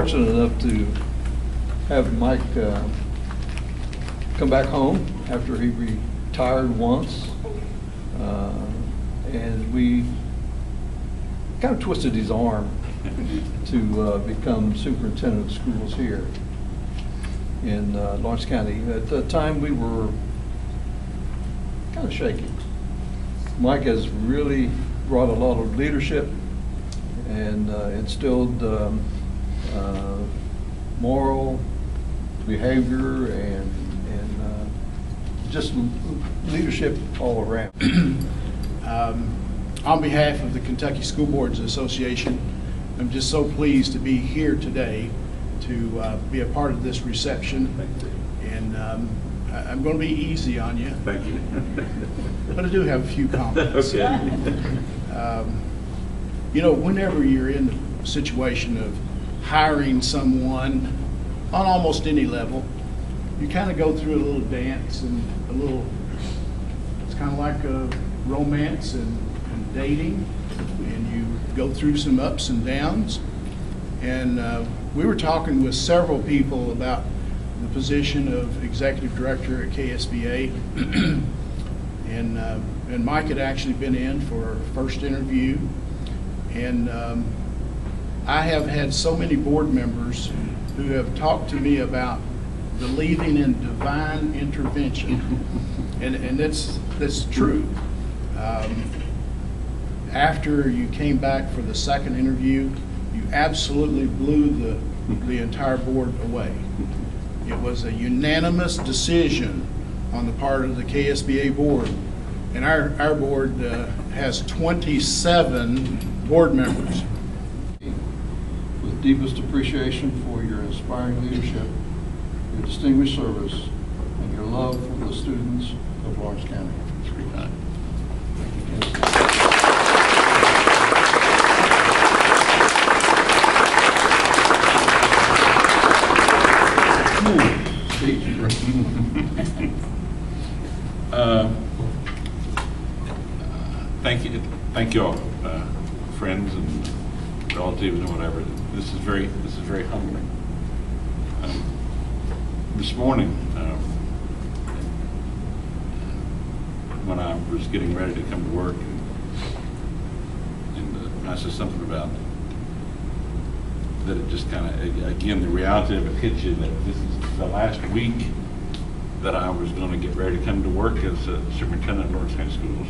fortunate enough to have Mike come back home after he retired once. And we kind of twisted his arm to become superintendent of schools here in Lawrence County. At the time, we were kind of shaky. Mike has really brought a lot of leadership and instilled moral behavior and just leadership all around. On behalf of the Kentucky School Boards Association, I'm just so pleased to be here today to be a part of this reception. And I'm going to be easy on you. Thank you. But I do have a few comments. Okay. You know, whenever you're in the situation of hiring someone on almost any level, you kind of go through a little dance and it's kind of like a romance and dating, and you go through some ups and downs. And we were talking with several people about the position of executive director at KSBA, and Mike had actually been in for our first interview. And I have had so many board members who have talked to me about believing in divine intervention, and that's true. After you came back for the second interview, you absolutely blew the entire board away. It was a unanimous decision on the part of the KSBA board, and our board has 27 board members. With deepest appreciation for your inspiring leadership, your distinguished service, and your love for the students of Lawrence County. That's pretty kind. Thank you all, friends and relatives and whatever. This is very humbling. This morning, when I was getting ready to come to work, and I said something about that, it just kind of, again, the reality of it hits you that this is the last week that I was going to get ready to come to work as a superintendent of Lawrence County Schools.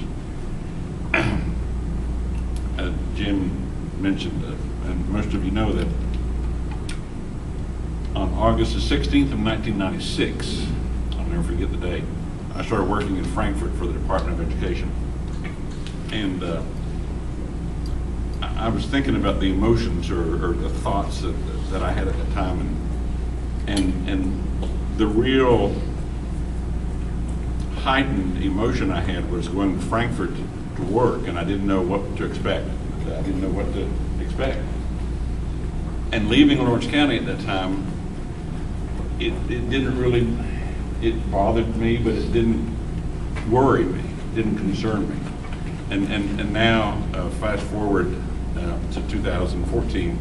Jim mentioned, and most of you know, that on August the 16th of 1996, I'll never forget the day, I started working in Frankfurt for the Department of Education. And I was thinking about the emotions or the thoughts that I had at the time, and the real heightened emotion I had was going to Frankfurt to work, and I didn't know what to expect. I didn't know what to expect. And leaving Lawrence County at that time, it didn't really, it bothered me, but it didn't worry me, it didn't concern me. And now, fast forward to 2014,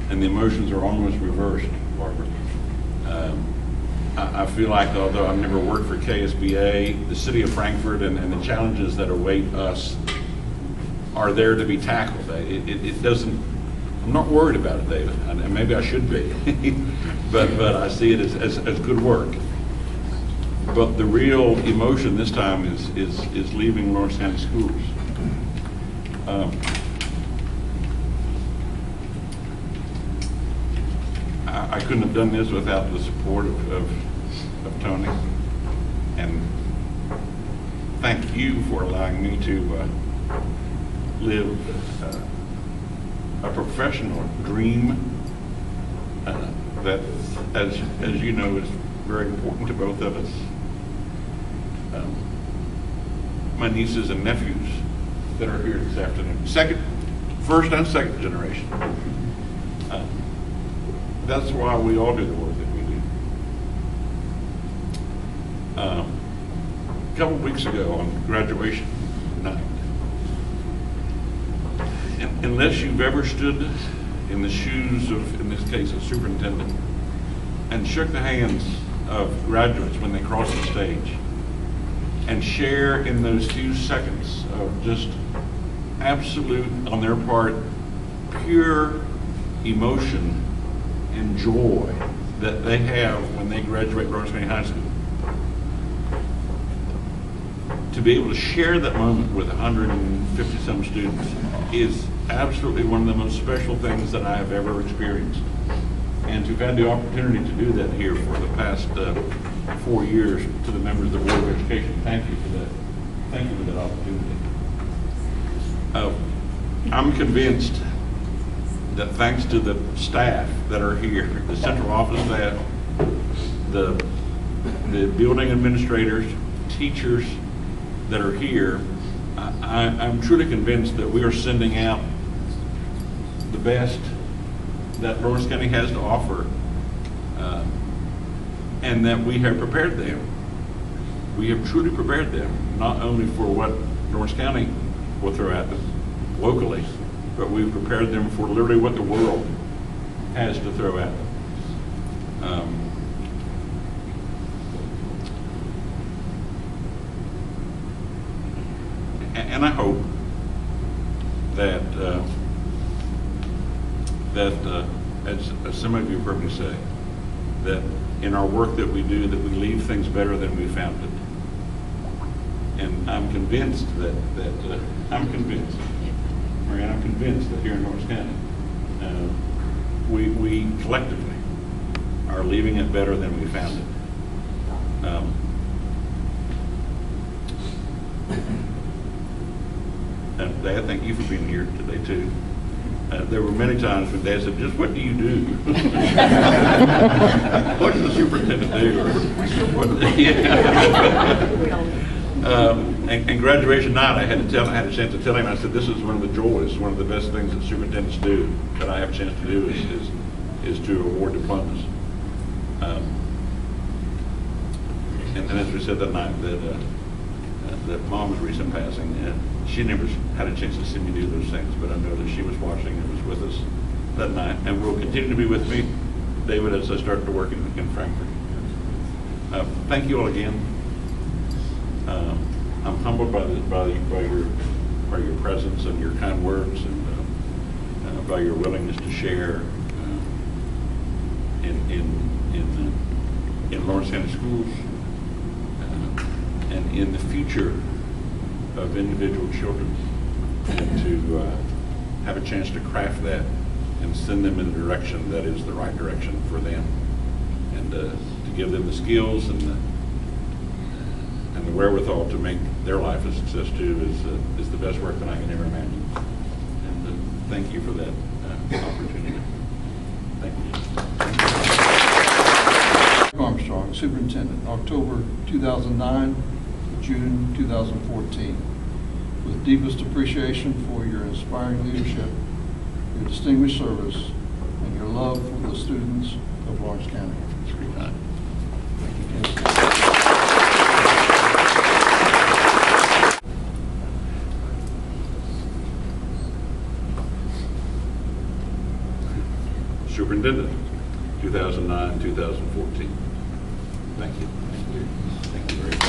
and the emotions are almost reversed, Barbara. I feel like, although I've never worked for KSBA, the city of Frankfurt and the challenges that await us are there to be tackled. It doesn't, I'm not worried about it, David, and maybe I should be, but I see it as good work. But the real emotion this time is leaving Lawrence County Schools. I couldn't have done this without the support of Tony, and thank you for allowing me to live a professional dream that, as you know, is very important to both of us. My nieces and nephews that are here this afternoon, first and second generation. That's why we all do the work that we do. A couple of weeks ago on graduation night, unless you've ever stood in the shoes of, in this case, a superintendent, and shook the hands of graduates when they crossed the stage, and share in those few seconds of just absolute, on their part, pure emotion and joy that they have when they graduate Lawrence County High School. To be able to share that moment with 150-some students is absolutely one of the most special things that I have ever experienced. And to have had the opportunity to do that here for the past 4 years, to the members of the Board of Education, thank you for that. Thank you for that opportunity. I'm convinced that thanks to the staff that are here, the central office staff, the building administrators, teachers that are here, I'm truly convinced that we are sending out the best that Lawrence County has to offer, and that we have prepared them. We have truly prepared them, not only for what Lawrence County will throw at them locally, but we've prepared them for literally what the world has to throw at them. And I hope that as some of you have heard me say, that in our work that we do, that we leave things better than we found it. And I'm convinced I'm convinced that here in Lawrence County, we collectively are leaving it better than we found it. And Dad, thank you for being here today too. There were many times when Dad said, "Just what do you do? What does the superintendent do?" And graduation night, I had a chance to tell him. I said, "This is one of the joys, one of the best things that superintendents do. That I have a chance to do is to award diplomas." And then, as we said that night, that Mom's recent passing, she never had a chance to see me do those things, but I know that she was watching and was with us that night, and will continue to be with me, David, as I start to work in Frankfurt. Thank you all again. I'm humbled by your presence and your kind words, and by your willingness to share in Lawrence County Schools and in the future of individual children, and to have a chance to craft that and send them in a direction that is the right direction for them, and to give them the skills and the wherewithal to make their life a success too is the best work that I can ever imagine. And thank you for that opportunity. Thank you. Armstrong, Superintendent, October 2009 to June 2014. With deepest appreciation for your inspiring leadership, your distinguished service, and your love for the students of Lawrence County. It's pretty kind. Superintendent, 2009-2014. Thank you. Thank you very much.